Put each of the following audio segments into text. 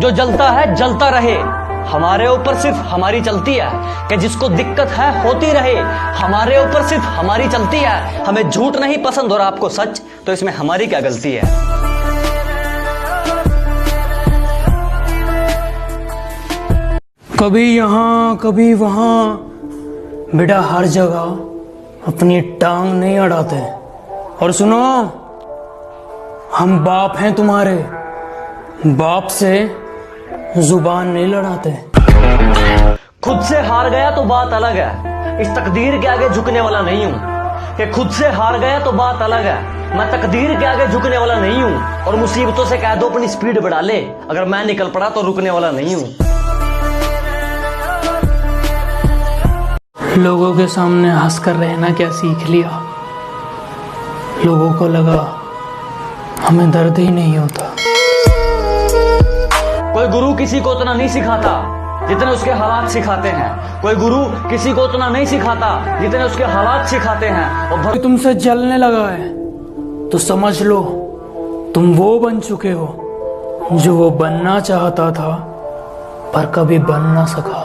जो जलता है जलता रहे, हमारे ऊपर सिर्फ हमारी चलती है। कि जिसको दिक्कत है होती रहे, हमारे ऊपर सिर्फ हमारी चलती है। हमें झूठ नहीं पसंद और आपको सच, तो इसमें हमारी क्या गलती है। कभी यहाँ कभी वहाँ, बेटा हर जगह अपनी टांग नहीं अड़ाते। और सुनो, हम बाप हैं तुम्हारे, बाप से जुबान नहीं लड़ाते। खुद से हार गया तो बात अलग है, इस तकदीर के आगे झुकने वाला नहीं हूं। कि खुद से हार गया तो बात अलग है, मैं तकदीर के आगे झुकने वाला नहीं हूं। और मुसीबतों से कह दो अपनी स्पीड बढ़ा ले, अगर मैं निकल पड़ा तो रुकने वाला नहीं हूं। लोगों के सामने हंसकर रहना क्या सीख लिया। लोगों को लगा हमें दर्द ही नहीं होता। कोई गुरु किसी को उतना नहीं सिखाता जितने उसके हालात सिखाते हैं। कोई गुरु किसी को उतना नहीं सिखाता जितने उसके हालात सिखाते हैं। और तुमसे जलने लगा है तो समझ लो तुम वो बन चुके हो जो वो बनना चाहता था पर कभी बन ना सका।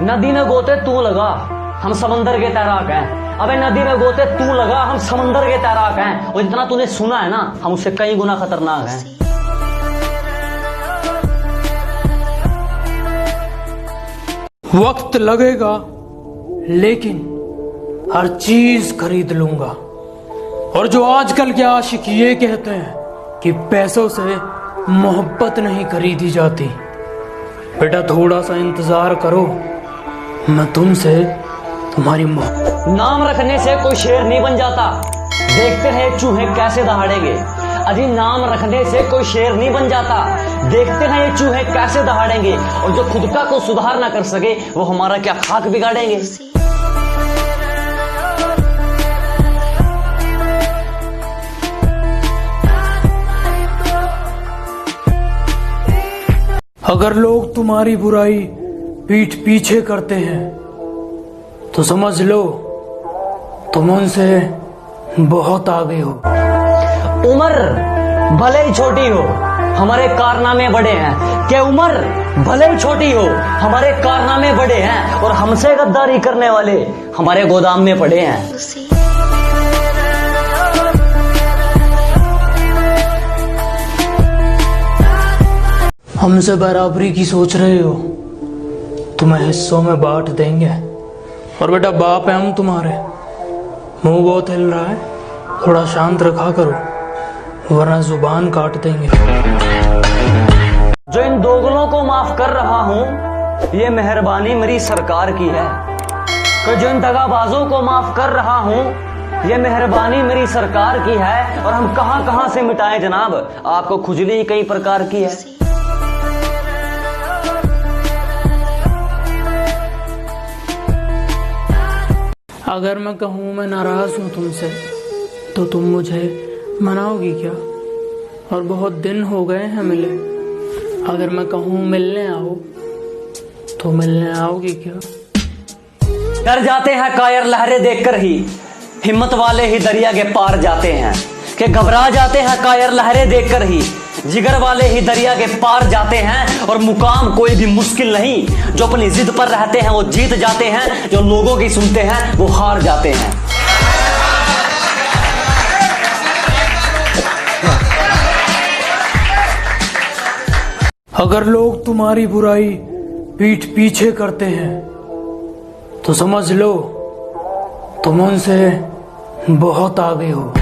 नदी में गोते तू लगा, हम समंदर के तैराक हैं। अबे नदी में गोते तू लगा, हम समंदर के तैराक हैं। और जितना तूने सुना है ना, हम उससे कई गुना खतरनाक हैं। वक्त लगेगा लेकिन हर चीज खरीद लूंगा। और जो आजकल के आशिक ये कहते हैं कि पैसों से मोहब्बत नहीं खरीदी जाती, बेटा थोड़ा सा इंतजार करो, मैं तुमसे तुम्हारी नाम रखने से कोई शेर नहीं बन जाता, देखते हैं चूहे कैसे दहाड़ेंगे। अजी नाम रखने से कोई शेर नहीं बन जाता, देखते हैं ये चूहे कैसे दहाड़ेंगे। और जो खुद का को सुधार ना कर सके वो हमारा क्या खाक बिगाड़ेंगे। अगर लोग तुम्हारी बुराई पीठ पीछे करते हैं तो समझ लो तुम उनसे बहुत आगे हो। उम्र भले ही छोटी हो, हमारे कारनामे बड़े हैं। कि उम्र भले ही छोटी हो, हमारे कारनामे बड़े हैं। और हमसे गद्दारी करने वाले हमारे गोदाम में पड़े हैं। हमसे बराबरी की सोच रहे हो, तुम्हें हिस्सों में बांट देंगे। और बेटा बाप है हम तुम्हारे। मुंह बहुत हिल रहा है, थोड़ा शांत रखा करो वरना जुबान काट देंगे। जो इन दोगलों को माफ कर रहा हूं, ये मेहरबानी मेरी सरकार की है। कि जो इन दगाबाजों को माफ कर रहा हूं, ये मेहरबानी मेरी सरकार की है। और हम कहां कहां से मिटाएं जनाब, आपको खुजली ही कई प्रकार की है। अगर मैं कहूँ मैं नाराज हूँ तुमसे तो तुम मुझे मनाओगी क्या। और बहुत दिन हो गए हैं मिले, अगर मैं कहूँ मिलने आओ तो मिलने आओगी क्या। डर जाते हैं कायर लहरें देखकर ही, हिम्मत वाले ही दरिया के पार जाते हैं। कि घबरा जाते हैं कायर लहरें देखकर ही, जिगर वाले ही दरिया के पार जाते हैं। और मुकाम कोई भी मुश्किल नहीं, जो अपनी जिद पर रहते हैं वो जीत जाते हैं। जो लोगों की सुनते हैं वो हार जाते हैं। अगर लोग तुम्हारी बुराई पीठ पीछे करते हैं तो समझ लो तुम उनसे बहुत आगे हो।